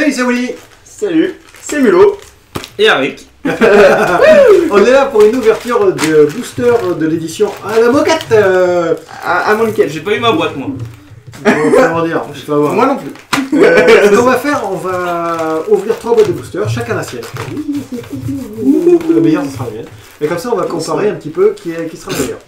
Salut, c'est Willy. Salut, c'est Mulot. Et Arik. On est là pour une ouverture de booster de l'édition à la moquette. À Monkey. J'ai pas eu ma boîte moi. Comment dire, je sais pas voir. Moi non plus. Ce qu'on va faire, on va ouvrir 3 boîtes de booster, chacun la sienne. Le meilleur, ce sera le mien. Et comme ça, on va comparer un petit peu qui sera le meilleur.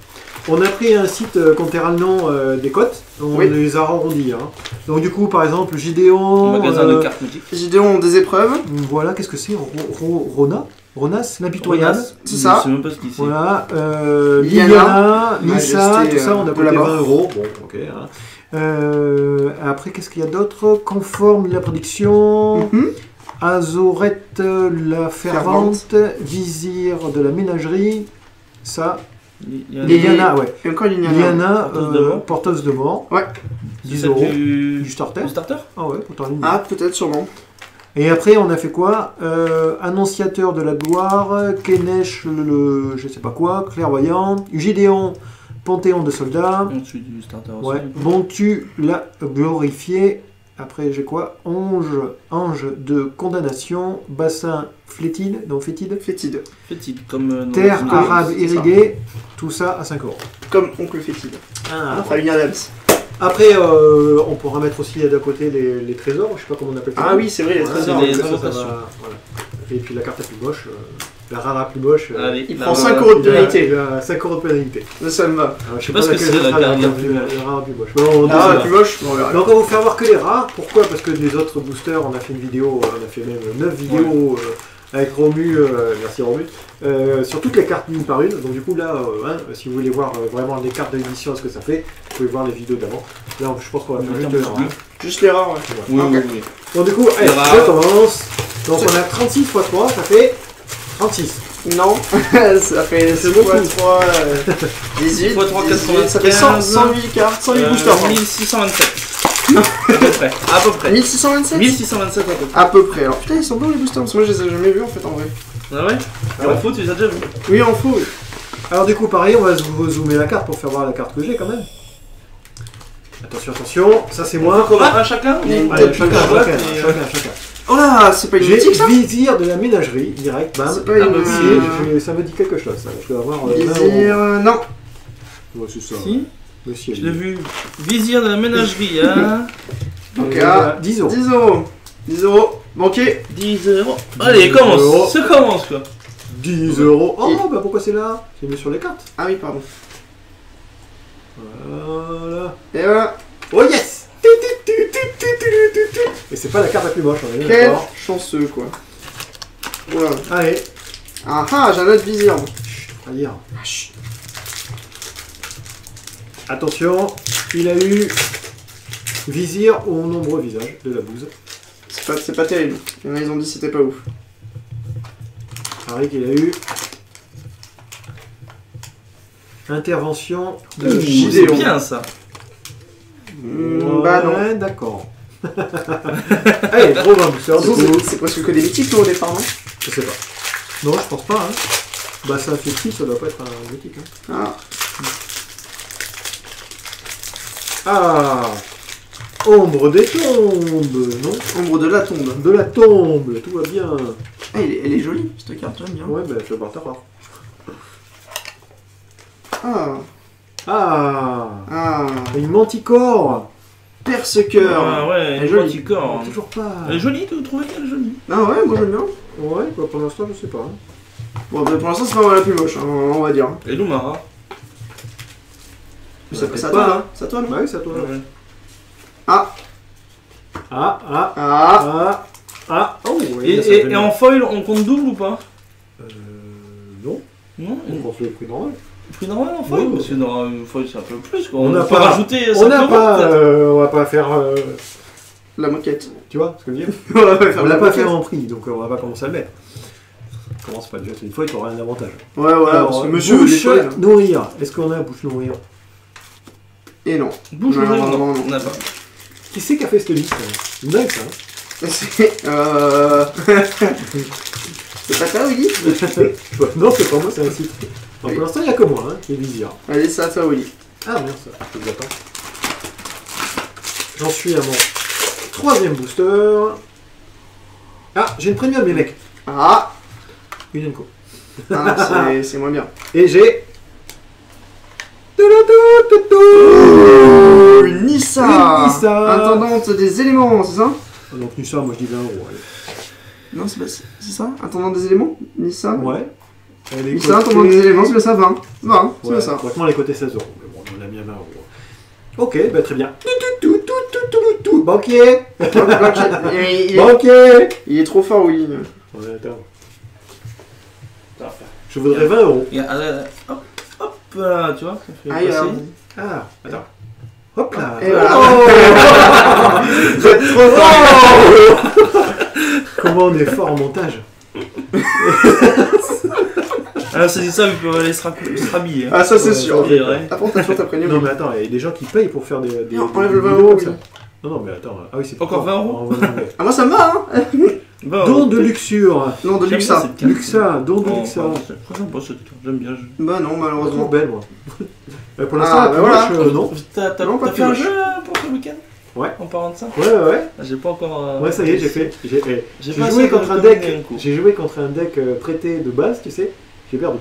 On a pris un site qui enterra le nom des cotes, on les a arrondis. Hein. Donc du coup, par exemple, Gideon... Magasin de cartes magiques. Gideon des épreuves. Voilà, qu'est-ce que c'est Ronas, l'impitoyable. C'est ça. Je sais même pas ce qu'il c'est. Voilà, Liliana, Liliana, Nissa, Majesté, tout ça, on a de payé la 20 mort. euros. Bon, ok. Hein. Après, qu'est-ce qu'il y a d'autre? Conforme la prédiction. Azorette la fervente, Vizir de la ménagerie, ça, Liliana, ouais. Et encore Liliana. Liliana, Porteuse de mort. porteuse de mort, Ouais. 10 Celle euros, du du starter. Du starter. Ah ouais, pourtant Liliana. Ah, peut-être, sûrement. Et après, on a fait quoi? Annonciateur de la gloire, Kenesh, je sais pas quoi, clairvoyant, Gideon, Panthéon de soldats, Ensuite du starter aussi. ouais. Bontu la glorifié. Après, j'ai quoi? Ange de condamnation, bassin flétide, donc fétide. Fétide. Fétide comme. dans Terre le- arabe c'est ça. irriguée, tout ça à 5 euros. Comme Oncle Fétide. Ah, Famille Adams. après, on pourra mettre aussi d'à côté les trésors, je sais pas comment on appelle ça. Ah oui, c'est vrai, les Voilà, trésors. c'est donc les ça, ça invocations. va, voilà. Et puis la carte la plus moche, la rare la plus moche, Allez, Il la- prend 5 euros de pénalité. il a 5 euros de pénalité. Ça me va. Alors, Je sais pas ce que laquelle c'est, la sera carte la plus moche. la rare la plus moche. Bon, on Ah, dit la ça. plus moche, bon, on verra. Donc on va vous faire voir que les rares. Pourquoi? Parce que les autres boosters, on a fait une vidéo, on a fait même 9 vidéos avec Romu, merci Romu, sur toutes les cartes une par une. Donc du coup là, si vous voulez voir vraiment les cartes de l'édition, ce que ça fait, vous pouvez voir les vidéos d'avant. Là je pense qu'on va faire juste les rares. Juste Juste les rares, ouais. Oui, Ok. oui, oui. Bon du coup, allez, Les rares. je commence. Donc on a 36 x 3, ça fait 36. Non, ça fait C'est 6 beaucoup. x 3, 18, fois 3, 18, ça fait 108 cartes, 108 boosters. 1627. À peu près. À peu près. 1627 1627 à peu près. À peu près. Alors putain, ils sont beaux les boosters, parce que moi je les ai jamais vus en fait en vrai. Ah ouais. Et en foot, tu les as déjà vu. Oui, en faux, oui. Alors du coup pareil, on va vous zoomer la carte pour faire voir la carte que j'ai quand même. Attention, attention, ça c'est moi. Comment un chacun Il y a une Allez, tête chacun, de chacun, boîte chacun, et, chacun. Oh là, c'est pas une J'ai mythique ça Vizir de la ménagerie, direct, bam. C'est pas Ah, une... bah, Ça me dit quelque chose, ça. Je dois avoir 20 Vizir... euros. non. Ouais, c'est ça. Si. Monsieur. Je l'ai vu. Vizir de la ménagerie, hein. Ok, Ah, 10 euros. 10 euros. 10 euros. Manqué. 10 euros. Allez, 10 euros. commence. Ça commence quoi. 10 euros. Oh, bah pourquoi c'est là? C'est mis sur les cartes. Ah oui, pardon. Voilà. Et voilà. Oh yes! Et c'est pas la carte la plus moche, on est bien Quel d'accord. chanceux quoi. Voilà. Allez, Ah ah, j'ai un autre vizir. on va dire. Ah, chut. Attention, il a eu Vizir au nombreux visage de la bouse. C'est pas terrible. Il y en a, ils ont dit que c'était pas ouf. Pareil qu'il a eu intervention de C'est Gideon. bien ça. Bah non. Ouais, d'accord. Allez, gros 20 boosters, du coup. C'est presque que des mythiques toi, au départ, non? Je sais pas. Non, je pense pas. Hein. Bah, ça fait 6, ça doit pas être un mythique. Hein. Ah. Ah, ombre des tombes, non? Ombre de la tombe. De la tombe, tout va bien. Ah, elle est jolie, cette carte, j'aime bien. Ouais, bah, je vais voir ta part. Ah. Ah, Ah. une manticore. Perce-cœur. Ah ouais, Elle est une jolie. manticore. Toujours pas. Elle est jolie, vous trouvez qu'elle est jolie? Ah ouais, moi j'aime bien. Ouais, bah, pour l'instant, je sais pas. Hein. Bon, bah, pour l'instant, c'est pas la plus moche, hein, on va dire. Et Lumara. Mais peut-être c'est à pas, toi, hein. là. C'est à toi, non? Bah oui, c'est à toi. Ouais. Ah. Ah, ah, Ah. ah, ah. Oh, oui, là, ça fait Et en foil, on compte double ou pas? non, Non. on pense le prix normal. Prix normal en foil? Ouais, Parce que dans une foil, c'est un peu plus quoi. On n'a peut pas- rajouter On n'a 5 pas, euros, peut-être. on va pas faire, La moquette. tu vois ce que je veux dire? On va faire On la l'a pas fait moquette. en prix, donc on va pas commencer à le mettre. Commence pas déjà, c'est une fois, tu auras un avantage. Ouais, voilà, Alors, parce que monsieur bouche les foils, hein. nourrir. Est-ce qu'on a bouche nourrir? Et non. Bouge Non, le non, non, non. on n'a pas. Qui c'est qui a fait cette liste? C'est dingue ça. Hein. C'est pas ça, Willy? Non, c'est pas moi, c'est un site. Donc, pour l'instant, il n'y a que moi hein, qui est Vizir. Allez, c'est à toi, Willy. Ah merde, ça, je vous attends. J'en suis à mon troisième booster. Ah, j'ai une premium, les mecs. Ah, Une Enco. ah c'est moins bien. Et j'ai... Une Nissa. Une Nissa. Intendante des éléments, c'est ça? Donc Nissa, moi je dis 20 €. Allez. Non, c'est ça? Intendante des éléments? Nissa? Ouais. Elle est Nissa, intendante des éléments, c'est bien ça, 20. 20, c'est Ouais, bien ça. franchement, elle est cotée 16 €. Mais bon, on a mis à 20 €. Ok, bah très bien. Banquier. Banquier. Il est trop fort, oui. Ouais, attends. Parfait. Je voudrais 20 €. Hop, hop là, tu vois, ça fait Aïe, passer. Ah, attends. Hop là. Et voilà. Oh. Vous êtes trop fort. Comment on est fort en montage. Alors c'est ça, il peut aller se rhabiller. Ah, ça c'est Ouais, sûr. c'est vrai. Après, t'as toujours ta premium. Non mais attends, il y a des gens qui payent pour faire des Non, des enlève le 20 vidéos €, comme ça. oui. Non mais attends. Ah oui, c'est Encore 20 €? Ah, moi ça me va, hein. Bon, Don de luxure. Non, de j'aime bien Luxa. cette carte. Luxa, don de Bon, Luxa. franchement, pas cette carte, j'aime bien. Bah non, Trop malheureusement. belle moi. Pour Ah, l'instant, la bah plus voilà. moche, non. T'as Non, pas fait un moche. jeu là, pour ce week-end? Ouais. En parlant de ça? Ouais. Ah, j'ai pas encore. Ouais, ça y est, j'ai fait. J'ai J'ai joué contre un deck. J'ai joué contre un deck prêté de base, tu sais. J'ai perdu.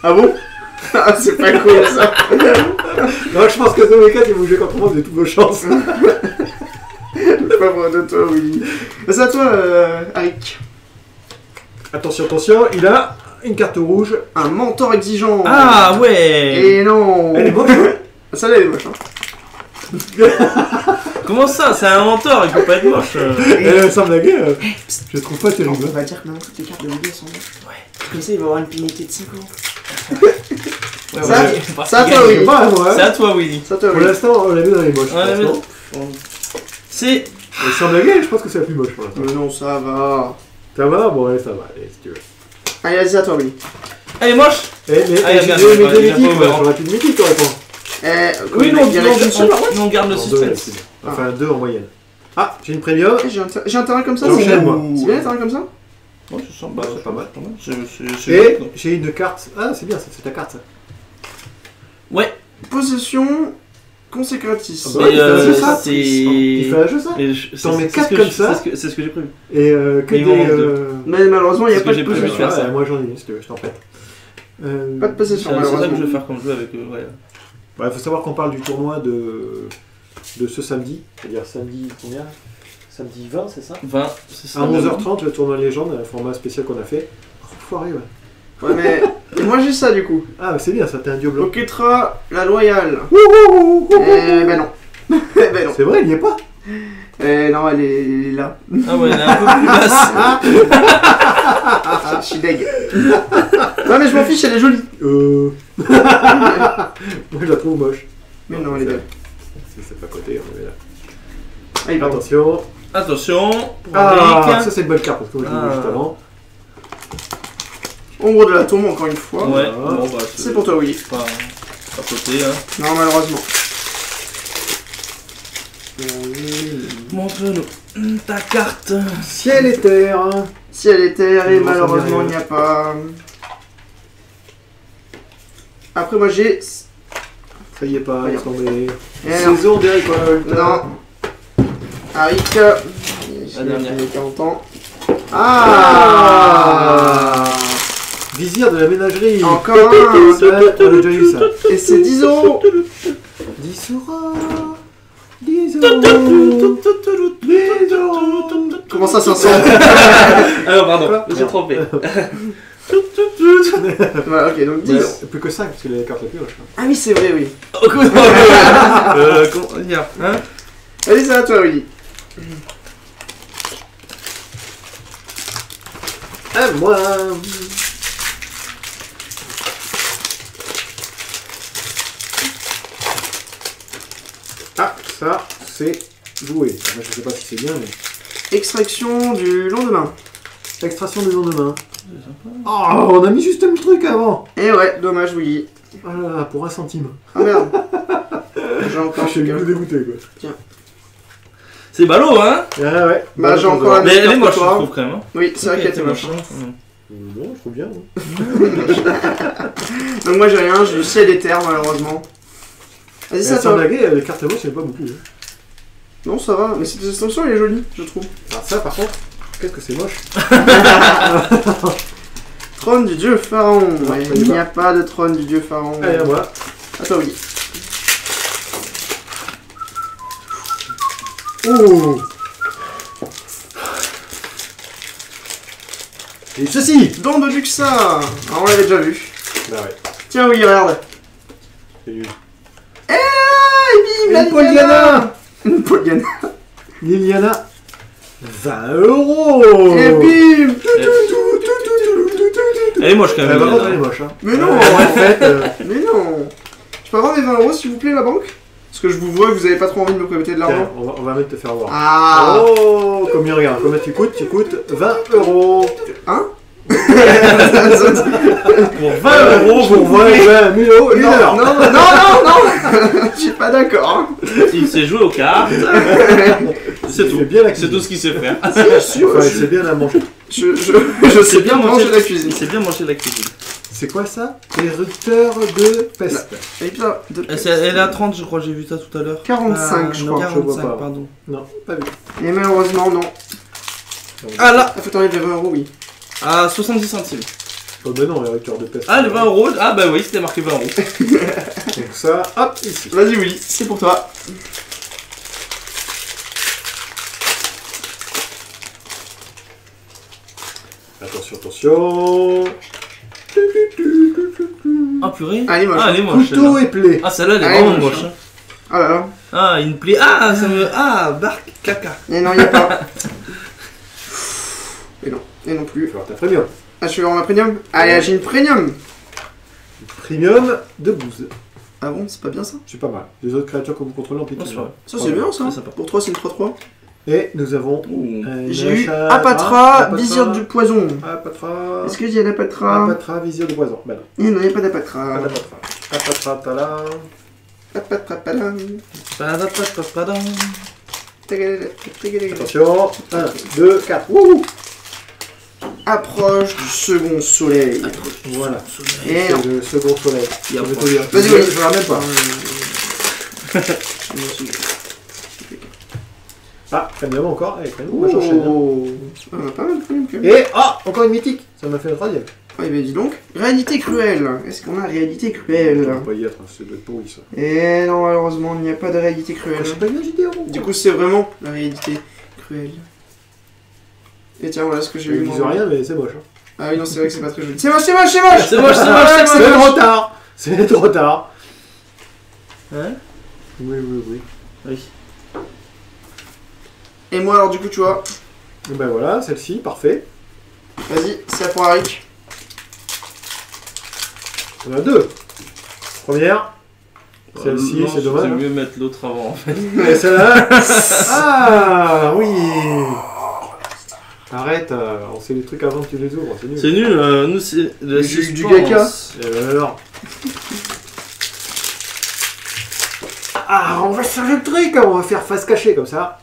Ah bon? Ah, c'est pas cool ça. Non, je pense que ce week-end, si vous jouez contre moi, vous avez toutes vos chances. Le pauvre de toi, Willy. C'est à toi, Arik. Attention, attention, il a une carte rouge. Un mentor exigeant. Ah ouais. Et non. Elle est moche. Ça là, elle est moche. Hein. Comment ça? C'est un mentor, il peut pas être moche. Elle sans blaguer, je trouve pas terrible. On va dire que maintenant toutes les cartes de Willy sont moches. Ouais. Comme ça, il va avoir une pénalité de 5 €. Ouais, Ça, ouais, parce ça à qu'il toi, gagne. Je sais oui. pas, moi. C'est à toi, Willy. Ça, toi, Pour Willy. l'instant, on l'a mis dans les moches. Ouais, mais franchement. c'est. Et sans blaguer, je pense que c'est la plus moche pour l'instant. Mais non, ça va. Ça va? Bon, allez, ça va, allez, si tu veux. Allez, vas-y, à toi, Willy. Elle est moche. Eh, mais Ah, il y a j'ai bien, joué mes ouais, deux il y a mythiques, pas ouvert. j'aurais pu de mythiques, toi, répondre. Oui, non, il y en a qu'une seule. on garde le Non, deux, suspense. c'est bien. Enfin, 2 en moyenne. Ah, j'ai une premium. J'ai un terrain comme ça. J'enchaîne, c'est- moi. C'est bien un terrain comme ça? Ouais, je sens, bah, C'est pas mal. C'est Et bon. j'ai une carte. Ah, c'est bien, c'est ta carte ça. Ouais, Possession consécratrice. Ah bah ouais, mais il fait un jeu, ça. c'est. Il fait un jeu ça. Mais T'en mets c'est quatre ce que comme je- ça. C'est ce que j'ai prévu. Et que Mais il m'en manque des. Mais malheureusement, il n'y a C'est pas ce de que j'ai prévu. possession. faire ça. Moi j'en ai une, si tu veux, je t'en prête. Pas de possession, C'est ça que malheureusement. je vais faire comme jeu avec. Ouais. Il faut savoir qu'on parle du tournoi de ce samedi. C'est-à-dire samedi combien? Samedi 20, c'est ça? 20, c'est ça. À 11h30, le tournoi légende, un format spécial qu'on a fait. Oh, foiré, ouais. Ouais, mais. Et moi, j'ai ça du coup. Ah, c'est bien, ça, t'es un dieu blanc. Oketra, la loyale. Wouhou. Eh ben non. Eh ben non. C'est vrai, il y est pas. Eh non, elle est là. Ah ouais, elle est un peu plus basse. Je suis deg. Non, mais je m'en fiche, elle est jolie. Moi, je la trouve moche. Mais non, elle est belle. C'est pas côté, on est là. Allez, pardon. Attention. Attention. Pour Ah, Rick. ça c'est une bonne carte parce que moi je l'ai vu Ah. juste avant. Ombre de la tombe, encore une fois. Ouais, Voilà. bon bah C'est pour toi, Willy. Pas côté, hein. Non, malheureusement. Montre-nous ta carte. Ciel et terre. Ciel et terre, et Non, ça malheureusement, me il dit n'y a pas. Après, moi, j'ai. Ça y est pas, laisse tomber. Eh non. Saison des récoltes. Non. Arik. La dernière. Il y a 40 ans. Ah, Vizir de la ménagerie. Encore un. Ça, on a déjà eu ça. Et c'est 10 €. 10 euros. 10 euros. 10 euros. Comment ça, 500? Alors pardon, Quoi j'ai trompé. Voilà, ok, donc 10. Ouais, plus que 5 parce que les cartes les plus moches. Ah oui, c'est vrai, oui. Comment dire, hein? Allez, c'est à toi, Willy. Ah, moi. Ah, ça, c'est joué. Enfin, je sais pas si c'est bien, mais. Extraction du lendemain. Extraction du lendemain. Oh, on a mis juste un truc avant. Et ouais, dommage, Willy. Ah là là, pour 1 centime. Ah merde. J'ai encore Je suis quelqu'un. dégoûté, quoi. C'est ballot, hein? Ah ouais. Bah, j'ai encore un- Mais elle est carte moche, que je toi. trouve quand même. Hein. Oui, c'est vrai qu'elle était moche. Non, je trouve bien. Hein. Donc moi j'ai rien, j'ai du ciel et terre malheureusement. Vas-y, c'est à Sans toi. blaguer, les cartes moches, il n'y a pas beaucoup. Hein. Non, ça va, mais cette extension elle est jolie, je trouve. Alors ça, par contre, Qu'est-ce que c'est moche. Trône du dieu pharaon. Non, Ouais, ça y il n'y va. a pas de trône du dieu pharaon. Allez, à moi. À toi, oui. Oh. Et ceci. Don de Luxa. Ah, on l'avait déjà vu. Bah ouais. Tiens, oui, regarde. C'est nul. Et bim, la Une Polyana. Une Polyana. Liliana. 20 €. Et bim. Elle est moche quand Elle même. va Liliana. elle est moche, hein. Mais non. En fait, Mais non. Je peux avoir mes 20 € s'il vous plaît, la banque? Parce que je vous vois que vous avez pas trop envie de me prêter de tiens, l'argent. on va même te faire voir. Ah. Oh, combien regarde, combien tu coûtes? Tu coûtes 20 €. Hein? Pour 20 €, Pour 20 000 une Non, heure. non, non, non, non. Je suis pas d'accord. Hein. il sait jouer aux cartes. C'est Il tout. fait bien la C'est tout cuisine. ce qu'il sait faire. Enfin, Il sait bien la manger. je sais bien manger la cuisine. Il sait bien manger la cuisine. C'est quoi ça? Érupteur de peste. Et puis là, de- Elle est à 30, je crois, j'ai vu ça tout à l'heure. 45, je non, crois. je vois 45, pas. pardon. Non, pas vu. Et malheureusement, non. Ah là, Il faut t'enlever 20 €, oui. à 70 centimes. Oh ben non, érupteur de peste. Ah, les 20 €. Ah, bah oui, c'était marqué 20 €. Donc ça, hop, ici. Vas-y, Willy, c'est pour toi. Attention, attention. Ah, purée. Allez, moche. Ah, elle est moche. Couteau celle-là. et plaie. Ah, celle-là, elle est Ah, elle est vraiment moche, moche. hein. Ah là là. Ah, une plaie. Ah, ça me. Ah, barque, caca. Et non, il n'y a pas. Et non, et non Tu plus. vas voir ta premium. Ah, je vais avoir ma premium. Allez, j'ai une premium. Premium de bouse. Ah bon, c'est pas bien ça? C'est pas mal. Les autres créatures que vous contrôlez en pique. Non, c'est vrai. Ça, c'est bien ça. C'est sympa. Pour 3, c'est une 3-3. Et nous avons. Ouh. J'ai eu achat- Apatra, Apatra. visir du poison. Apatra. Est-ce qu'il y a l'Apatra? Apatra, visir de poison. Ben non. Il n'y a pas Pas d'Apatra. d'Apatra. Apatra, t'as là. Apatra, padam. Padapapapradam. Attention. 1, 2, 4. Wouhou! Approche du second soleil. Voilà. Et C'est non. le second soleil. Il y a Je vais pas- te dire. Vas-y, vas-y. Je ne ramène pas. Ah, premium encore. Allez, premium, on va chercher. Oh. Ah, pas mal quand même. quand même. Et, ah, encore une mythique. Ça m'a fait un troisième. Ouais, ben dis donc. Réalité cruelle. Est-ce qu'on a réalité On cruelle? va pas y être, c'est de pourri ça. Et non, malheureusement, il n'y a pas de réalité cruelle. C'est pas une vidéo. Du coup, c'est vraiment la réalité cruelle. Et tiens, voilà ce que j'ai Je eu. dis moi. rien, mais c'est moche. Hein. Ah oui, non, c'est vrai que c'est pas très joli. C'est moche, c'est moche, c'est moche! C'est moche, c'est moche, c'est moche. C'est trop tard. C'est trop tard. Hein? Oui, oui, oui. Oui. Et moi, alors, du coup, tu vois. Et ben voilà, celle-ci, parfait. Vas-y, c'est à pour Arik. On a deux. Première. Celle-ci, Non, c'est dommage. C'est hein. mieux mettre l'autre avant en fait. Et celle-là. Ah oui. Arrête, on sait les trucs avant que tu les ouvres, c'est nul. C'est nul, nous c'est le Du suspense. gaca. Et alors. Ah, on va changer le truc, hein, on va faire face cachée comme ça.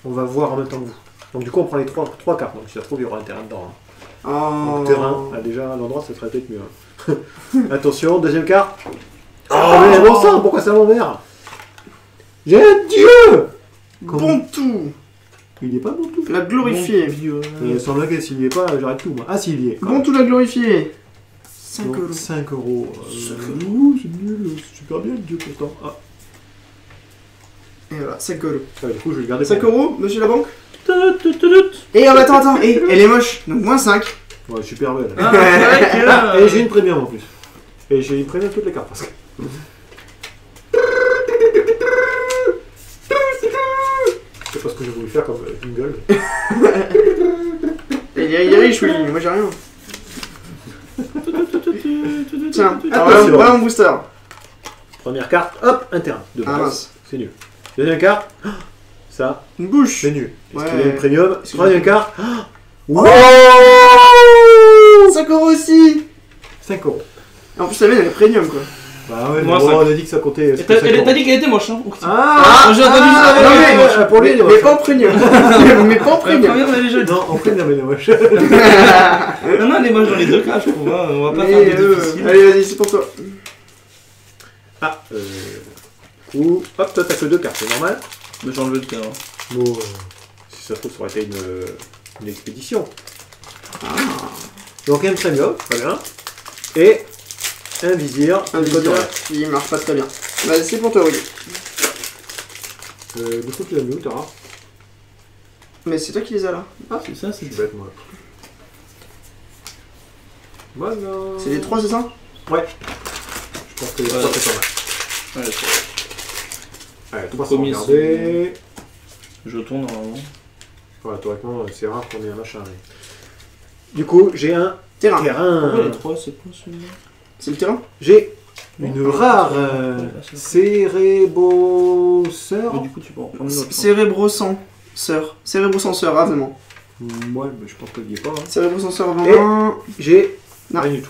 On va voir en même temps que vous. Donc du coup on prend les trois cartes, donc si ça se trouve il y aura un terrain dedans. Hein. Oh. Donc terrain, ah, déjà à l'endroit ça serait peut-être mieux. Hein. Attention, deuxième carte. Oh mais bon sang, pourquoi ça m'emmerde? J'ai un dieu. Bon tout. Il y est pas bon tout. La glorifiée. Il semble que s'il y est pas, j'arrête tout moi. Ah s'il y est. Bon tout, la glorifiée. 5 Donc, euros. 5 euros. 5 Ouh, c'est nul, c'est super bien le dieu pourtant. Ah, Et voilà, 5 euros. ah, du coup je vais le garder 5 pour moi. euros, monsieur la banque. Tout. Et attends, et elle est moche, donc moins 5. Ouais, super belle. Ah, c'est vrai que, Ah, et j'ai une premium en plus. Et j'ai une premium toutes les cartes parce que. C'est pas ce que j'ai voulu faire comme jingle. Et il est riche, oui, moi j'ai rien. Tiens, alors Attention. voilà mon booster. Première carte, hop, un terrain. De Ah, base. mince. C'est nul. Deuxième carte, ça, Une bouche. c'est nul. Est-ce Ouais. qu'il y a une premium? Est-ce que Troisième j'ai- carte, Oh 5 euros aussi. 5 euros. En plus, la mienne elle est premium quoi. Bah ouais, Moi, mais bon, ça- on a dit que ça comptait. Et c'était 5 euros. t'as dit qu'elle était moche, hein? Ah, j'ai entendu ça, non, ouais, mais, ouais, pour lui, il est mais moche. pas en premium. Mais pas en La premium. première, elle est jolie. Non, en premium, elle est moche. Non, non, elle est moche dans les deux cas, je trouve. Hein. On va pas Mais, faire de difficile. allez, vas-y, c'est pour toi. Ah, coup, hop, toi t'as que 2 cartes, c'est normal. Mais j'ai enlevé le terrain. Bon, si ça se trouve, ça aurait été une Une expédition. Donc un premium, très bien. Et un vizir. Un vizir qui marche pas très bien. Bah, c'est pour toi, oui. Du coup, tu l'as mis où, Tara? Mais c'est toi qui les as là. C'est ça, Je c'est suis bête, moi. Voilà. C'est les 3, c'est ça? Ouais. Je pense que les 3 c'est pas mal. Ouais, Allez, tout passe à Premier, regarder. je tourne normalement. Voilà, théoriquement, c'est rare qu'on ait un machin. Mais... Du coup, j'ai un Terrain. terrain. Pourquoi les 3 c'est quoi celui-là? C'est le terrain? J'ai Non. une rare céréboseur. Mais du coup, tu peux en prendre une autre. Cérébrosenseur. Cérébrosenseur, avant. Ouais, mais je pense que n'y est pas. Hein. Cérébrosenseur avant. J'ai Non. rien du tout.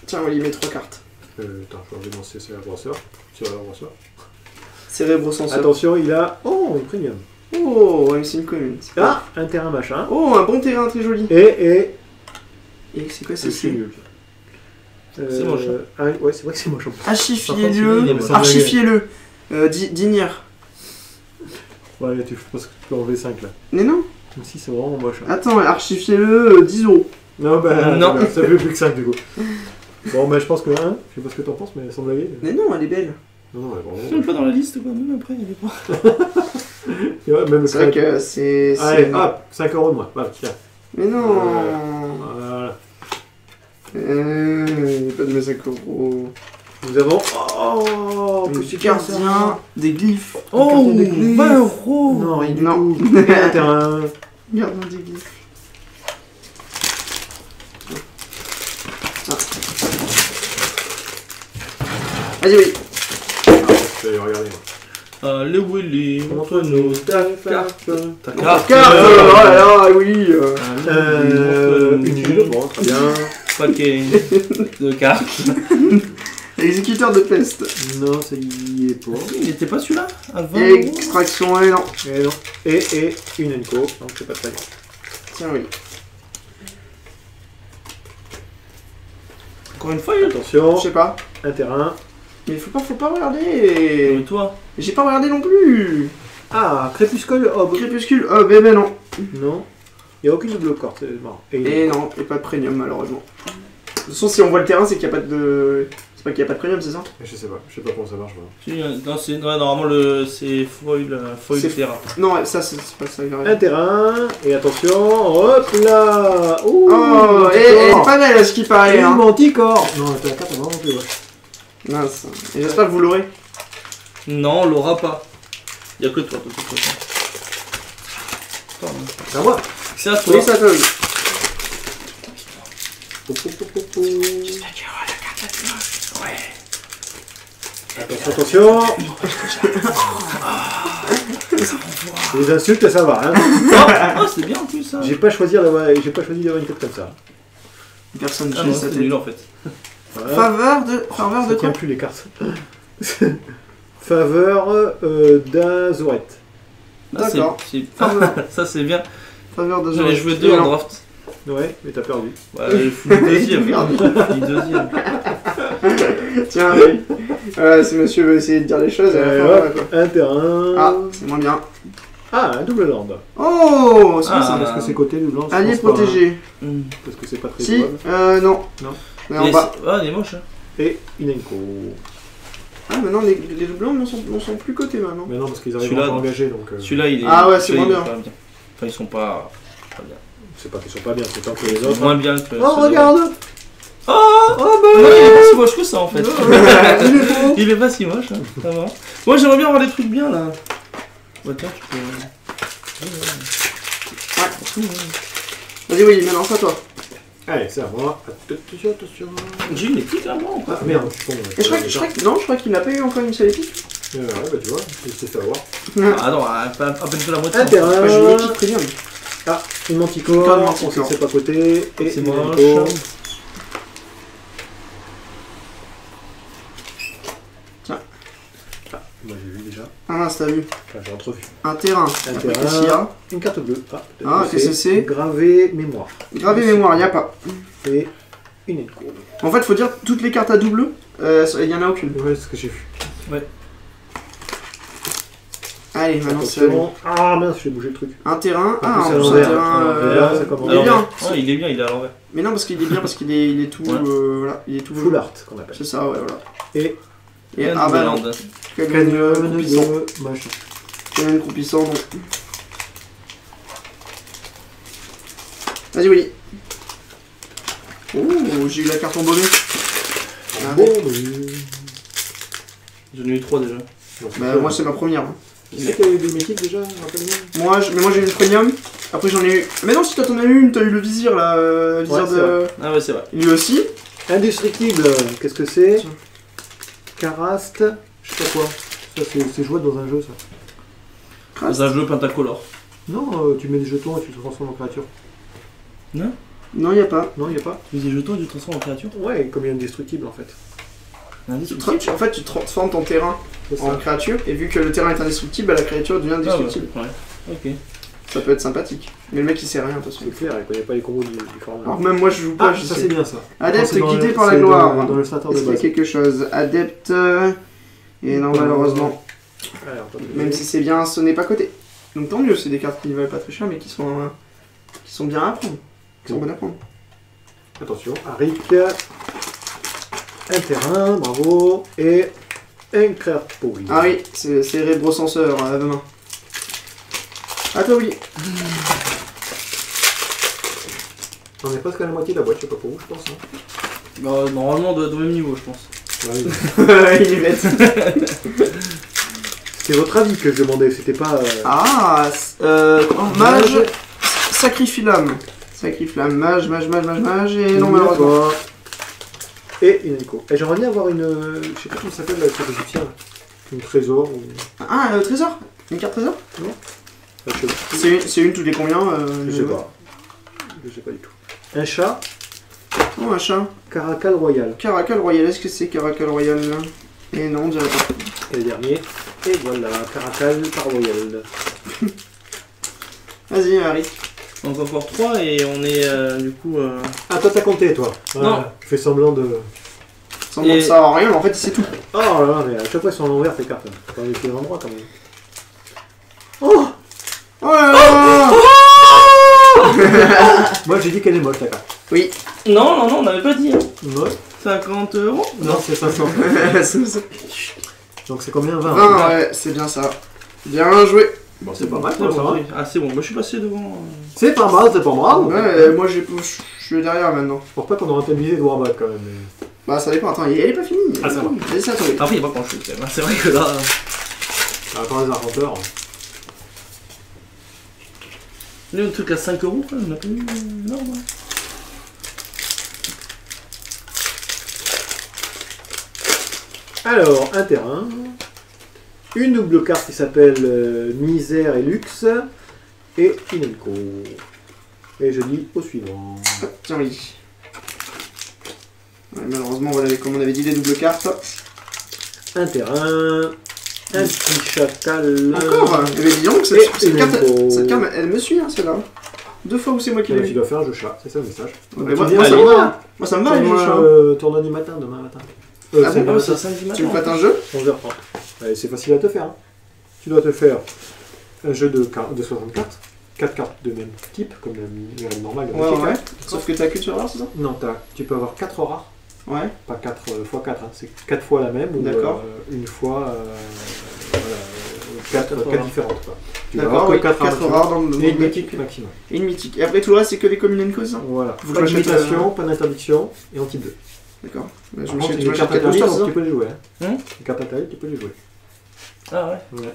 Tiens, on va y mettre 3 cartes. Attends, je vais lancer cérébroseur. Cérébroseur. Cérébrosenseur. Attention, il a. Oh, une premium. Oh, ouais, c'est une commune. Ah, un terrain machin. Oh, un bon terrain très joli. Et Et c'est quoi je suis c'est nul. C'est moche, hein. Ouais, c'est vrai que c'est moche. Archifiez-le. Par contre, Archifiez-le. Dignir. Ouais, tu penses que tu peux enlever 5 là. Mais non. Même si c'est vraiment moche. Hein. Attends, archifiez-le 10 €. Non, bah, Non. ça fait plus que 5 du coup. Bon, bah, je pense que 1, je sais pas ce que t'en penses, mais sans blaguer. Mais non, elle est belle. Non, elle est C'est vraiment. même pas dans la liste quoi, même après il est pas. Ouais, même C'est vrai que c'est. Allez, hop, 5 € de moins. Voilà, tiens. Mais non. Voilà. Pas de mes 5 €. Nous avons. Oh, que c'est Gardien des glyphes. Oh, Gardien des glyphes. 20 €. Non, rien du Non. tout. Et un terrain. Gardien des glyphes. Vas-y, oui. Je vais aller regarder. Moi. Allez Willy, montre-nous ta carte. Ta Carte. carte. Oh là là, oui. Une île, bon, très bien. Paquet de cartes. Exécuteur de peste. Non, ça y est pas. Il était pas celui-là à 20 €. Extraction, et non. Et non. Et une Enco, donc c'est pas très bien. Tiens, oui. Encore une fois, il est Attention, Je sais pas. un terrain. Mais faut pas regarder. Et toi? J'ai pas regardé non plus. Ah, Crépuscule Hob. Crépuscule, oh, bébé, non. Non. Il n'y a aucune double corde, c'est marrant. Et non, et pas de premium, malheureusement. De toute façon, si on voit le terrain, c'est qu'il n'y a pas de. C'est pas qu'il n'y a pas de premium, c'est ça? Je sais pas comment ça marche. Voilà. Si, non, c'est, ouais, normalement, c'est foil C'est- terrain. Non, ouais, ça, c'est pas ça. il a Un raison. terrain, et attention, hop là. Ouh, Oh, elle est pas belle à ce qui paraît, Une hein. manticore. Non, t'as la carte, vraiment plus, ouais. Mince. Et j'espère que vous l'aurez. Non, on l'aura pas. Il y a que toi, de toute façon. Attends, C'est à moi. c'est à toi. Oui, ça, toi, oui. Attention. Les insultes, ça va. Hein. Oh, c'est bien en plus ça. J'ai pas choisi d'avoir une tête comme ça. Personne ne Ah chez non, sa c'est tête. nul en fait. Voilà. Faveur de Ça quoi? tient plus les cartes. Faveur d'Azorette. Ah, D'accord. Ah, ça c'est bien. Faveur de J'en ai joué 2 en draft. Ouais, mais t'as perdu. Ouais, il faut le deuxième. Il deuxième. Tiens, oui. Voilà, si monsieur veut essayer de dire les choses, voilà, Hop, quoi. un terrain. Ah, c'est moins bien. Ah, un double land. Oh, c'est Ah. bien ça. Est-ce que c'est côté double land? Je Allié pense pas, hein, protégé. parce que c'est pas très Si, jouable. non. Non. Mais en bas. Ah, il est moche. Hein. Et Inenko. Ah, maintenant les doublons n'en sont plus cotés maintenant. Mais non, parce qu'ils arrivent Celui-là, à non. engager, donc Celui-là, il est. Ah ouais, c'est celui-là, moins il est bien. pas Enfin, ils sont pas bien. c'est pas qu'ils sont pas bien, c'est tant que les Ils sont autres. moins bien que. Oh, ceux de- regarde. Oh Oh, bah Non, il est pas si moche que ça en fait. il est beau. Il est pas si moche, hein. Ça va. Moi j'aimerais bien avoir des trucs bien là. Bah tiens, tu peux. Vas-y, oui, maintenant c'est à toi. Allez, c'est à moi. Attention. J'ai une épique là, moi. Ah merde, je suis con. Et je crois qu'il n'a pas eu encore une seule épique. Ouais, bah tu vois, il s'est fait avoir. Ah non, à peine que la moitié. Un terrain. Moi j'ai une épique premium. Ah, une manticore. Encore une On manticore. sait que c'est pas côté. Et C'est une moche. Inenko. Ah, moi j'ai vu déjà. Ah mince, t'as vu. Enfin, j'ai entrevu. Un terrain. Un Après, terrain. qu'est-ce qu'il y a? Une carte bleue. Ah, Ah, qu'est-ce que c'est? Gravé mémoire. Gravé mémoire, il n'y a pas. Et une Inenko. En fait, faut dire toutes les cartes à double, il n'y en a aucune. Ouais, c'est ce que j'ai vu. Allez, maintenant c'est à lui. Attention. Ah mince, j'ai bougé le truc. Un terrain. En Ah, plus, en c'est à plus, un l'envers. terrain. À l'envers, ça commence. Il est bien. Ouais, il est bien, il est à l'envers. Mais non, parce qu'il est bien, parce qu'il est, il est tout. Ouais. Voilà, il est tout. Full art qu'on appelle. C'est ça, ouais, voilà. Et Et Un ah bah non. Nouvelle-Lande. Canyon canyon croupissant. de machin. Canyon croupissant, non. Vas-y, Willy. Oh, j'ai eu la carte en bonnet. Ah, Bon, J'en ai eu 3 déjà. Bah, moi, c'est ma première. Hein. Qui c'est qui a eu des mythiques déjà, rappelle-moi? Mais moi j'ai eu une premium. Après j'en ai eu. Mais non, si toi t'en as eu une, t'as eu le vizir là. Vizir Ouais, c'est de. Ah ouais, c'est vrai. Lui aussi. Indestructible, qu'est-ce que c'est? Tiens. Caraste, je sais pas quoi. Ça, c'est jouable dans un jeu, ça. Dans un jeu pentacolore. Non, tu mets des jetons et tu te transformes en créature. Non, y a pas. Non, y a pas? Tu dis jetons et tu te transformes en créature. Ouais, comme il y a indestructible en fait. En fait, tu transformes ton terrain C'est en ça. créature. Et vu que le terrain est indestructible, bah, la créature devient indestructible. Ah ouais. Ok. Ça peut être sympathique. Mais le mec il sait rien de toute façon. C'est clair, il connaît pas les combos du format. Alors même moi je joue pas, Ah, je ça sais. c'est bien ça. Adepte C'est dans guidé le- par la c'est gloire. dans le starter de Est-ce qu'il y a base. quelque chose? Adepte. Et non, malheureusement. Alors, attends, Même si c'est bien, ce n'est pas coté. Donc tant mieux, c'est des cartes qui ne valent pas très cher mais qui sont bien à prendre. Qui sont bonnes à prendre. Attention, Arik. Un terrain, bravo. Et un créature. Ah oui, c'est rébrosenseur à la main. À toi, Willy. On est presque à la moitié de la boîte, je sais pas pour vous, je pense. Hein. Bah, normalement, on doit être au même niveau, je pense. Ouais, Il est bête. c'est votre avis que je demandais, c'était pas. Ah, mage, sacrifie l'âme. Sacrifie l'âme, mage, et non, malheureusement. Et une Nico. Et j'aimerais bien avoir une. Je sais pas comment ça s'appelle la carte égyptienne. Une trésor ou. Ah, trésor. Une carte trésor. Je sais pas. C'est une tous les combien Je sais pas. Je sais pas du tout. Un chat, Oh, un chat. Caracal Royal. Caracal Royal, est-ce que c'est Caracal Royal là? Et non, on dirait pas. Et le dernier. Et voilà, Caracal par Royal. Vas-y, Harry. Donc encore 3 et on est du coup... Ah, toi t'as compté, toi. Non. Tu fais semblant de. Sans que ça a rien, mais en fait, c'est tout. Oh là là, mais à chaque fois ils sont à l'envers tes cartes. Faut en laisser l'endroit quand même. Oh Oh là là. Moi j'ai dit qu'elle est moche ta carte. Oui. Non, on n'avait pas dit. Hein. Ouais. 50 €. Non, c'est 500. Donc c'est combien? 20. 20, ouais, c'est bien ça. Bien joué. Bon, c'est pas mal, C'est ça va. bon, ah, c'est bon, moi je suis passé devant. C'est pas mal, c'est pas mal. Ouais, moi je suis derrière maintenant. Je pense pas qu'on aurait peut-être visé de Warbat quand même. Mais... Bah ça dépend, attends, elle est pas finie. Ah, ça va. Vas-y, c'est à toi. Après, il n'y a pas grand chose quand même. C'est vrai que là. Attends, les arpenteurs. Nous, un truc à 5 € quand même, on a pas eu. Non, ouais. Alors, un terrain. Une double carte qui s'appelle Misère et Luxe. Et Inenko. Et je dis au suivant. Hop, tiens, oui. Ouais, malheureusement, voilà, comme on avait dit, les doubles cartes. Un terrain. Un petit chacal. Encore Mais dis donc, Et cette carte, Inenko. elle me suit, hein, celle-là. 2 fois où c'est moi qui l'ai Tu vu. dois faire un jeu chat, c'est ça le message. Mais Tu moi, viens, moi, ça allez. me va. Moi, ça me va, les jeux chats. Tournoi du matin, demain matin. Ah c'est bon, bon, c'est à 5 du matin. Tu me prêtes un jeu 11h30. Allez, c'est facile à te faire. Hein. Tu dois te faire un jeu de 60 cartes. 4 cartes de même type, comme une règle normale. Ouais, ouais. Sauf que t'as que sur rare, c'est ça? Non, tu peux avoir 4 rares. Ouais. Pas 4 x 4, hein. C'est 4 fois la même ou D'accord. une fois 4 rares. différentes. Quoi. Tu vas D'accord, avoir oui, que 4 4 rares dans le et une deck. mythique maximum. Et une mythique. Et après tout le reste, c'est que les communes cause, ça? Voilà. Faut que Pas je m'achète, d'imitation, pas d'interdiction et en type 2. D'accord. Bah, je Par me contre, suis les cartes 4 interdites, boosters, tu ça? peux les jouer. Hein Les cartes interdites, tu peux les jouer. Ah ouais. Ouais.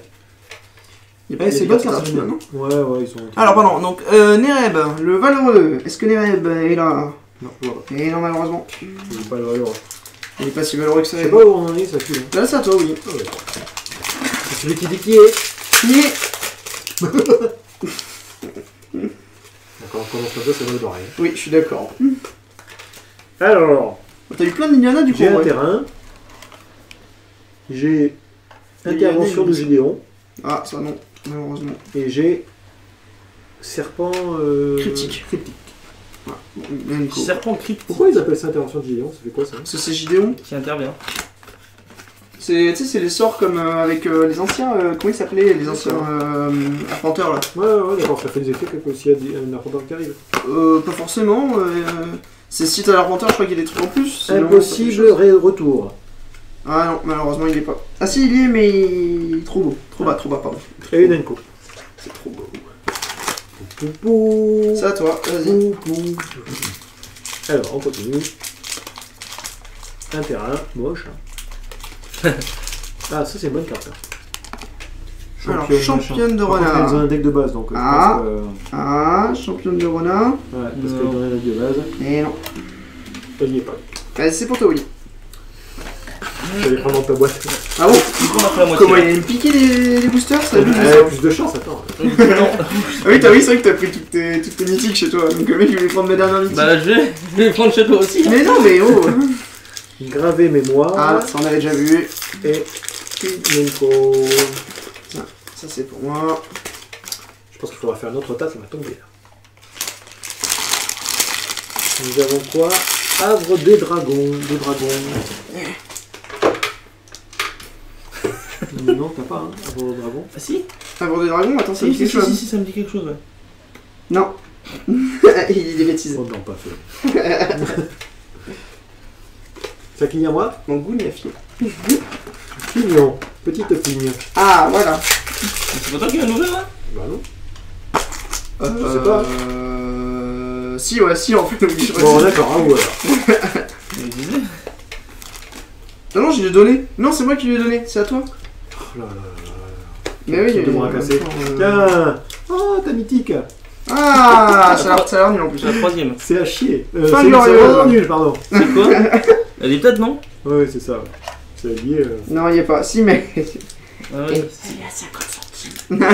Eh, c'est bien bonne carte, non? Ouais, ils sont. Alors, pardon, donc Nereb, le valeureux. Est-ce que Nereb est là? Non, je vois pas. Et non, malheureusement. Je vois pas le valeur. Il est pas si valeureux que ça. Je sais pas où on en est, ça file. Là, c'est à toi, oui. Ah ouais. C'est celui qui dit qui est. Qui est? D'accord, on commence comme ça, ça va d'oreille. Oui, je suis d'accord. Alors, T'as eu plein d'Indiana du coup. j'ai un ouais. terrain. J'ai Indiana, intervention de Gédéon. Ah, ça non, malheureusement. Et j'ai serpent Cryptique. Bien, Nico. Serpent crypte Pourquoi ils appellent ça intervention de Gédéon? Ça fait quoi ça? Parce que c'est Gideon. qui intervient. Tu sais, c'est les sorts comme avec les anciens. Comment ils s'appelaient les anciens arpenteurs là? Ouais, d'accord, ça fait des effets que s'il y a un arpenteur qui arrive. Pas forcément. C'est si t'as l'arpenteur, je crois qu'il y a des trucs en plus. Sinon, Impossible retour. Ah non, malheureusement il est pas. Ah si, il y est, mais il est trop beau. Trop bas, pardon. Et une Enco. C'est trop beau. Pou. Ça, toi, vas-y. Alors, on continue. Un terrain, moche. Ah, ça c'est une bonne carte. Alors, championne de Par contre, renard. elle est dans un deck de base, donc Ah. je pense que... Ah, championne de renard. Ouais, parce qu'elle est dans un deck de base. Et non. Elle n'y est pas. Allez, c'est pour toi, Willy. Elle est vraiment dans ta boîte. Ah bon? Du coup, on a fait la moitié. Comment il allait me piquer les boosters? Ça a vu, Elle a plus de chance, attends. Ah oui, c'est vrai que t'as pris toutes tes mythiques chez toi. Donc le mec, il voulait prendre mes dernières mythiques. Bah, je vais les prendre chez toi aussi. Mais non, mais oh! Gravé mémoire. Ah, ça on avait déjà vu. Et une Enco. Ça, c'est pour moi. Je pense qu'il faudra faire une autre tas, ça va tomber là. Nous avons quoi? Havre des dragons. Non, t'as pas, hein, Havre des dragons. Ah si? Avoir des dragons, attends, ça me dit Si, quelque chose. ça me dit quelque chose, ouais. Non. Il dit des bêtises. Oh non, pas fait. Ça qui à moi? Mon goût, il a fié. Pignon. Petite pigne. Ah, voilà. C'est pas toi qui vas nous ouvrir là? Bah non. Je sais pas. Si, ouais, si, en fait, oui, je Bon, d'accord, à vous alors. Je me disais. Non, je lui ai donné. Non, c'est moi qui lui ai donné. C'est à toi. Oh là là là. Mais oui, J'ai deux bras cassés. Tiens. Tiens. Oh, ta mythique. Ah, ça a l'air nul en plus. C'est la troisième. C'est à chier. Fin C'est glorieuse. vraiment nul, pardon. C'est quoi? Elle est peut-être, non? Oui, c'est ça. C'est lié. Non, il n'y a pas. Si, mais. Ah ouais. Il a 50 centimes.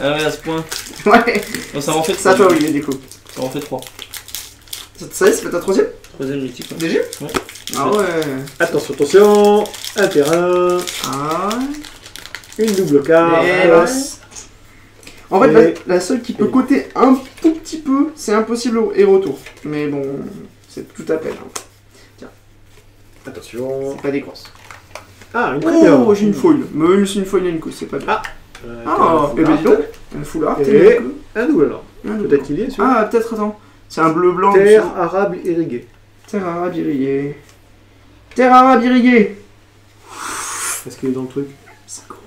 Ah ouais, à ce point. Ouais. Non, ça m'en fait Ça, 3. toi, oui, du coup. Ça m'en fait 3. Ça y est, c'est pas ta troisième? Troisième mythique. Ouais. DG? Ouais. Ah ouais. Attention. Un terrain. Ah. Une double carte. Hélas. En fait, Et- la seule qui peut coter un tout petit peu, c'est impossible et retour. Mais bon, c'est tout à peine. Hein. Attention. C'est pas des grosses. Ah, une première. Oh, j'ai une foil. Même si une foil et une couche, c'est pas bien. Ah. Ah, et ben dis donc, un foulard, Et- t'es Un double alors. Peut-être qu'il y est, celui-là. Ah, peut-être, attends. C'est un bleu blanc. Terre arabe irriguée. Terre arabe irriguée. Terre arabe irriguée. Est-ce qu'il est dans le truc? 5 euros.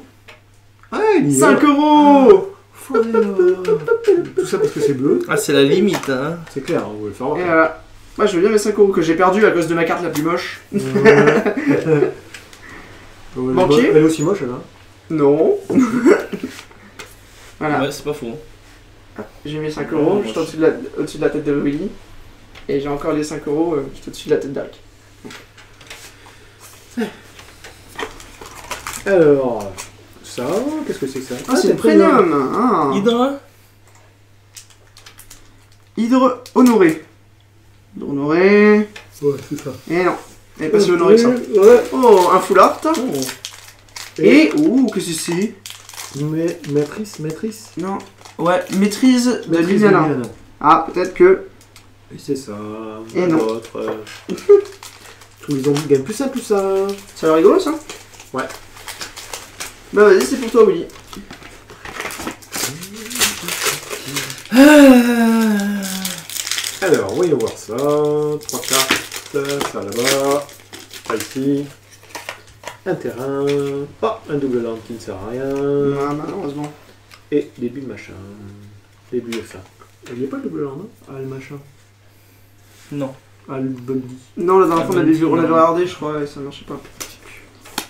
Ouais, il y est. 5 euros. Tout ça parce que c'est bleu. Ah, c'est la limite, hein. C'est clair, on va le faire Et voir. voilà. Moi, je veux bien mes 5 euros que j'ai perdu à cause de ma carte la plus moche. Banquier. Elle est aussi moche, elle. Hein. Non. Voilà. Ouais, c'est pas faux. J'ai mis 5 euros Ouais, juste moche. au-dessus de la tête de Willy. Et j'ai encore les 5 euros juste au-dessus de la tête d'Alec. Alors, ça, qu'est-ce que c'est que ça? Ah, c'est premium. Ah. Hydra? Hydre honoré. Hydre honoré. Ouais, c'est ça. Et non. Elle est pas si honorée que ça. Ouais. Oh, un full art. Oh. Et. Ouh, qu'est-ce que c'est? Maîtrise. Non. Ouais, maîtrise de Maîtrise Liliana. Liliana. Ah, peut-être que. Et c'est ça. Et non. L'autre. Tous les zombies gagnent plus ça, plus ça. Ça a l'air rigolo ça? Ouais. Bah vas-y, c'est pour toi, Willy. Alors, voyons voir ça. 3 cartes. Ça là-bas. Ça ici. Un terrain. Oh, un double lampe qui ne sert à rien. Ah, malheureusement. Et début de machin. Début de fin. Il n'y a pas le double lampe, non? Ah, le machin. Non. Ah, le buggy. Non, la dernière fois, on avait non. regardé, je crois, et ça marchait pas.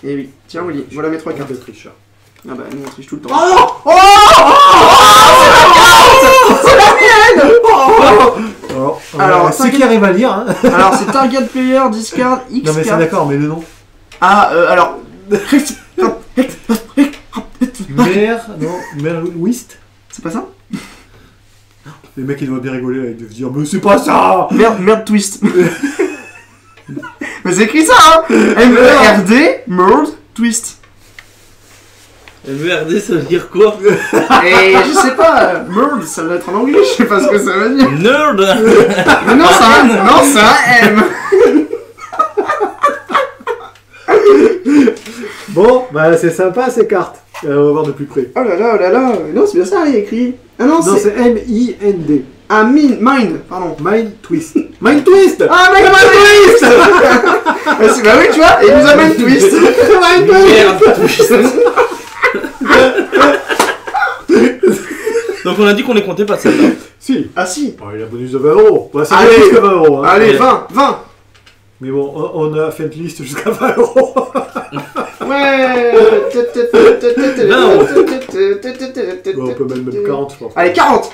Et oui. Tiens, Willy, voilà mes 3 cartes. De tricheur. Ah bah, nous on triche tout le temps. Oh, Alors, ceux qui arrivent à lire, hein. Alors, c'est Target Player, Discard, X Non, mais c'est card. d'accord, mais le nom. Ah, alors. Mère, non, Mère Whist. C'est pas ça? Les mecs, ils doivent bien rigoler, là, ils doivent dire, mais c'est pas ça. Merde twist. Mais c'est écrit ça, hein. M-E-R-D, Merde, Twist. MERD, ça veut dire quoi? Et je sais pas, Merde, ça doit être en anglais, je sais pas ce que ça veut dire. Nerd! Mais non, c'est un M. Bon, bah c'est sympa ces cartes. On va voir de plus près. Oh là là, oh là là. Non, c'est bien ça, il y a écrit. Ah non, Non, c'est. c'est M-I-N-D. Ah, Mind, pardon. Mind Twist. Mind Twist. Ah, Mind Twist. Bah oui, tu vois, il nous a Mind Twist. Mind Twist. Merde, donc on a dit qu'on les comptait pas celle-là. Si. Ah si. Oh, il a un bonus de 20 euros. Bah, c'est Allez. plus que 20 euros. Hein. Allez, Ouais. 20. Mais bon, on a fait une liste jusqu'à 20 euros. Ouais. Bon, on peut même 40, je pense. Allez, 40.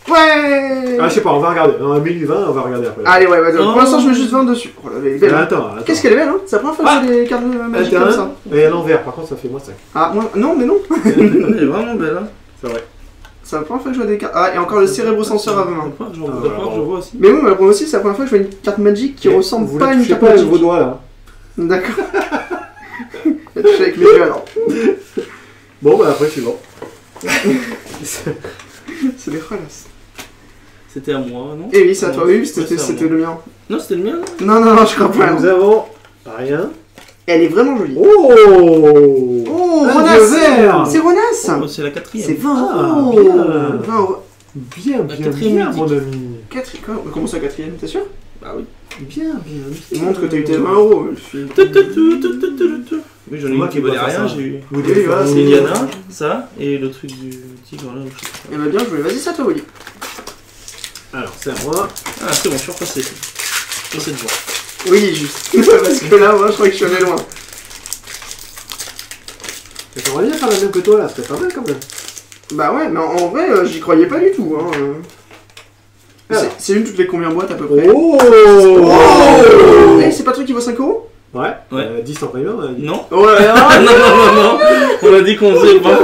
Ouais. Ah, je sais pas, on va regarder. On a 1020, on va regarder après. Allez, ouais, Oh. pour l'instant, je mets juste 20 dessus. Oh là, elle est belle. Attends. Qu'est-ce qu'elle est belle, hein? C'est la première fois que j'ai des cartes magiques comme ça. Et à l'envers, par contre, ça fait moins 5. Ah, moi, non, mais non. Elle est vraiment belle, hein. C'est vrai. C'est la première fois que je vois des cartes. Ah, et encore le cérébrosenseur à 20. La première fois que je vois aussi. Mais bon, moi aussi, c'est la première fois que je vois une carte magique qui ressemble Vous pas à ne une touchez carte pas avec magique. vos doigts là. D'accord. Je vais toucher avec mes yeux alors. Bon, bah après, suivant. C'est des relasses. C'était à moi, non? Eh oui, c'est à toi, oui, Ouais, c'était c'est à c'était moi. le mien. Non, c'était le mien, non? Non, je crois pas. Nous avons rien. Elle est vraiment jolie. Oh Oh, un Ronas. dieu vert. C'est Ronas. Oh, c'est la quatrième. C'est 20 Ah, euros. bien. 20 euros. Bien, La bien, quatrième bien, mythique. mon ami. Quatrième. Comment ça, quatrième? T'es sûr? Bah oui. Bien, bien. Montre que t'as eu tes 20 euros. Oui, j'en ai Moi une qui qui dois valait faire rien, ça. j'ai eu. Vous Oui, voilà, C'est Iliana, ça, et le truc du tigre là. je sais pas. Eh ben bien joué. Vas-y, c'est à toi, Willy. Alors, c'est à moi. Ah, c'est bon, je suis repassé. Je sais de voir. Oui, juste. Parce que là, moi, je crois que je suis allé loin. J'aimerais bien faire la même que toi là, c'était pas mal quand même. Bah ouais, mais en vrai, j'y croyais pas du tout. Hein. Alors. C'est une toutes les combien boîtes à peu près? Oh Eh, c'est pas le truc qui vaut 5 euros? Ouais, Ouais. 10 en premium, on a dit. Non? Ouais, Ah non, non, non, non. On a dit qu'on faisait pas.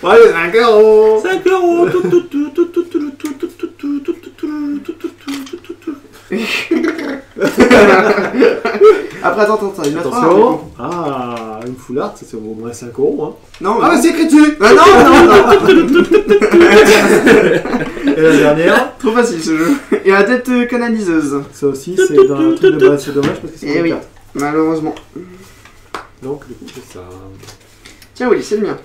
Ouais, 5 euros. 5 euros. Après, attends, il y en a 3. Attention. Ah, une full art, ça vaut au moins 5 euros. Hein. Non, Ah, mais c'est écrit dessus. Ah non. Et la dernière, Trop facile ce jeu. Et la tête canaliseuse. ça aussi c'est dans un truc de base, c'est dommage parce que c'est Eh pas oui. une carte. Malheureusement. Donc, du coup, c'est ça. Tiens, Willy, c'est le mien.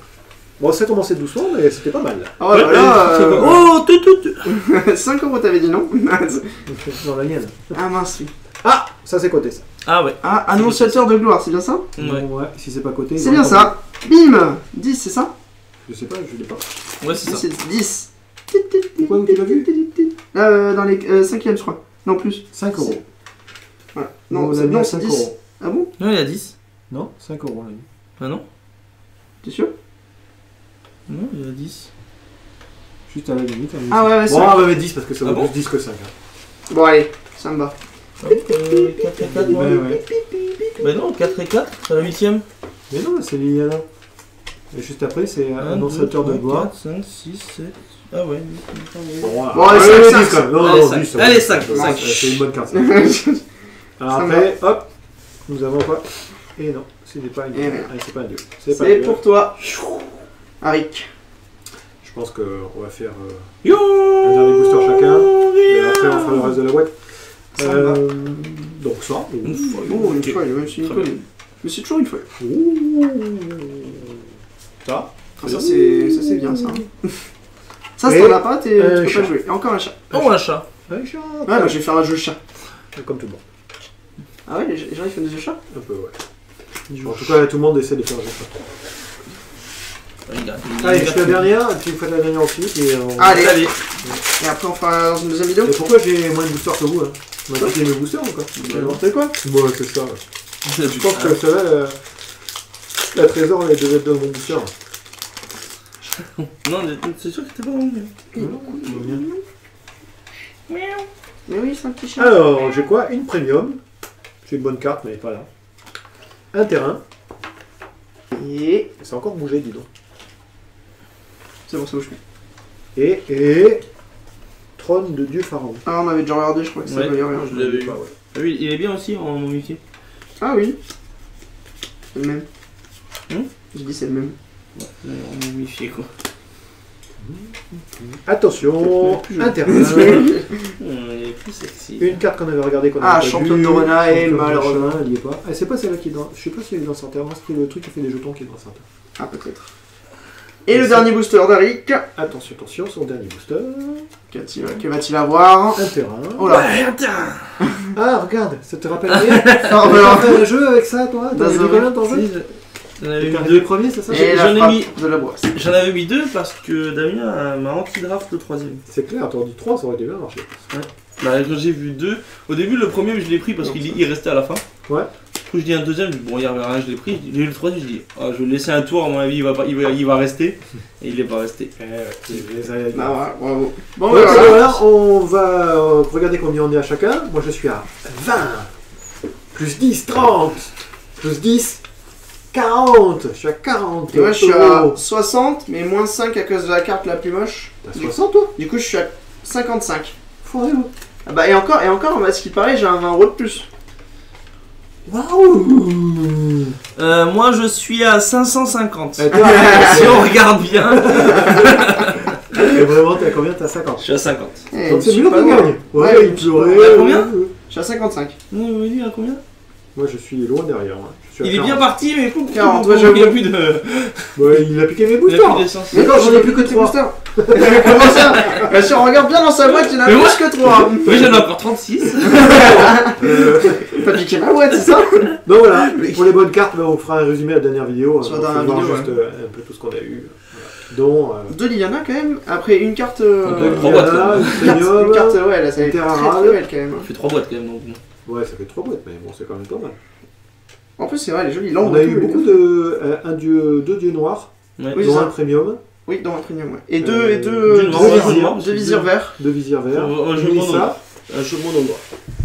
Bon, ça commençait doucement, mais c'était pas mal. Oh bah là, Oh, 5 euros t'avais dit non? Dans la mienne. Ah mince, oui. Ah, ça c'est coté ça. Ah ouais. Ah, annonciateur de gloire, c'est bien ça? Ouais. Bon, ouais, si c'est pas coté. C'est bien ça. Bim 10, c'est ça? Je sais pas, je l'ai pas. Ouais, c'est ça. C'est 10. Pourquoi vous l'avez vu? Dans les 5e, je crois. Non, plus. 5 euros. Voilà. Non, Non, on a c'est mis non, à c'est 5 10. euros. Ah bon? Non, il y a 10. Non, 5 euros, on l'a mis. Ah non? T'es sûr? Non, il y a 10. Juste à la limite. on a mis Ah ouais, ouais, Bon, c'est on va mettre 10 parce que ça Ah vaut bon plus 10 que 5. Hein. Bon, allez, ça me va. 4 et 4, non? Ouais. Bah non, 4 et 4, c'est la 8ème. Mais non, c'est Liliana. Et juste après, c'est annonciateur de gloire. 4, 5, 6, 7. Ah ouais. Bon, allez, allez, 5, 10 quand même. Non, Allez, non, 5. 10. Allez, 5, Ouais, 5. C'est une bonne carte. Ça. Alors Ça après, hop, nous avons quoi? Et non, ce n'est pas un dieu. Et rien. Ah, c'est pas un dieu. C'est pas un C'est dieu. pour toi. Arik. Je pense qu'on va faire Yo un dernier booster chacun. Et après, on fera le reste de la boîte. Ça me va. Donc ça. Une fois. Oh, une Ok. fois, même si une Très fois. bien. Mais c'est toujours une fois. Ça. Ah, ça, c'est bien, ça. Ça, si Et t'en as pas, tu peux chat. pas jouer. Et encore un chat. Oh, un chat. Un chat. Ouais, bah, je vais faire un jeu chat. Comme tout le monde. Ah ouais, les gens ils font des jeux chats? Un peu, ouais. En tout cas, tout le monde essaie de faire un jeu. Allez, je fais la dernière, et puis vous faites la dernière ensuite. Et Allez. Allez. Et après, on fera dans une deuxième vidéo. Et pourquoi j'ai moins de boosters que vous hein? On m'a piqué mes boosters ou quoi? N'importe quoi. Bon, c'est ça. Je pense que celle-là, la trésor, elle devait être dans mon booster. Non, c'est sûr que c'était pas bon. Mais oui, c'est un petit chat. Alors, j'ai quoi? Une premium. C'est une bonne carte, mais pas là. Un terrain. Et. Ça a encore bougé, dis donc. C'est bon, ça bouge plus. Et trône de dieu pharaon. Ah, on avait déjà regardé, je crois que ça Ouais, valait rien. je l'avais vu. Pas, ouais. Ah oui, il est bien aussi en momifié. Ah oui. C'est le même. Hmm Je dis c'est le même. Ouais, en momifié quoi. Attention, un terrain. Il est plus sexy. Une carte qu'on avait regardée qu'on Ah, avait pas champion vue. de Dorena et Champion de malheureusement. machin, elle y est pas. Ah, c'est pas celle-là qui est dans. Je sais pas si elle est dans Center. C'est le truc qui fait des jetons qui est dans Center. Ah, peut-être. Et le dernier booster d'Aric. Attention, attention, son dernier booster. Que va-t-il avoir? Un terrain. Oh là. Ah, regarde, ça te rappelle rien? Ah, Tu voilà. as fait un jeu avec ça, toi? T'en as mis combien ton jeu? J'en avais T'es mis arrivé deux. premier, c'est ça? Et J'en la ai frappe mis- de la boisse. J'en avais mis deux parce que Damien m'a anti-draft le troisième. C'est clair, t'en dis 3, ça aurait déjà marché. Bah, quand j'ai vu deux, au début le premier je l'ai pris parce qu'il restait à la fin. Ouais. Du coup je dis un deuxième, je dis bon il y avait rien, je l'ai pris. J'ai eu le troisième, je dis ah, je vais le laisser un tour, à mon avis il va rester. Et il est pas resté. Bah, voilà, bravo. Bon, Bon, bah, voilà. voilà, on va regarder combien on est à chacun. Moi je suis à 20, plus 10, 30, plus 10, 40. Je suis à 40. Et moi, je suis à euros. 60, mais moins 5 à cause de la carte la plus moche. T'as 60 toi? Du coup, je suis à 55. Foiré, moi. Ah bah, et encore, à ce qui paraît, j'ai un 20 € de plus. Waouh! Moi je suis à 550. Et toi, Si on regarde bien, et vraiment, t'es à combien? T'as 50. je suis à 50. Eh, Donc je c'est suis mieux pas qu'on loin. gagne. Ouais, il pleurait. Il a combien? Je suis à 55. Non, il est à combien? Moi je suis loin derrière. Moi. Je suis à Il est 40. bien parti, mais écoute, 40, il j'avoue. a plus de. Ouais, il a piqué mes Il a boosters. plus d'essence. Mais non, D'accord, j'en ai plus que tes 3. boosters. Comment ça? Bah, si on regarde bien dans sa boîte, il en a Mais moi- plus que 3. Oui, j'en ai encore 36. T'as piqué ma boîte, c'est ça? Donc voilà, pour les bonnes cartes, bah, on fera un résumé à la dernière vidéo. Sur la On va dernière voir vidéo, juste un peu tout ce qu'on a eu. Voilà. Dont Deux Liliana quand même. Après une carte. deux trois boîtes, Liliana, là. une Une Premium. carte, ouais, là, ça va être Terra très rare. très belle quand même. Il fait 3 boîtes quand même donc. Ouais, ça fait 3 boîtes, mais bon, c'est quand même pas mal. En plus, c'est vrai, elle est jolie. On a eu beaucoup de. Deux dieux noirs, Ouais. Oui, dont c'est un ça. premium, Oui, dans un premium, ouais. Et Dieu deux noir, visirs. deux visirs verts. deux visirs verts, Un jeu une mono. Lisa. Un jeu mono noir.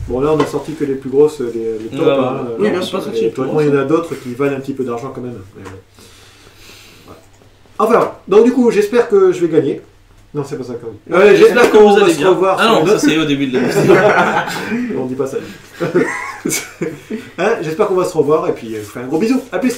Bon, là, on a sorti que les plus grosses, les top. Ouais, hein, oui, bien sûr, pas et sorti. théoriquement, il y en a d'autres qui valent un petit peu d'argent quand même. Mais bon. Voilà. Enfin, voilà. Donc, du coup, j'espère que je vais gagner. Non, c'est pas ça quand même. Ouais, j'espère que vous va allez se bien. revoir Ah sur non, une ça autre- c'est au début de la vidéo. On dit pas ça. Hein, j'espère qu'on va se revoir et puis je vous fais un gros bisou. À plus.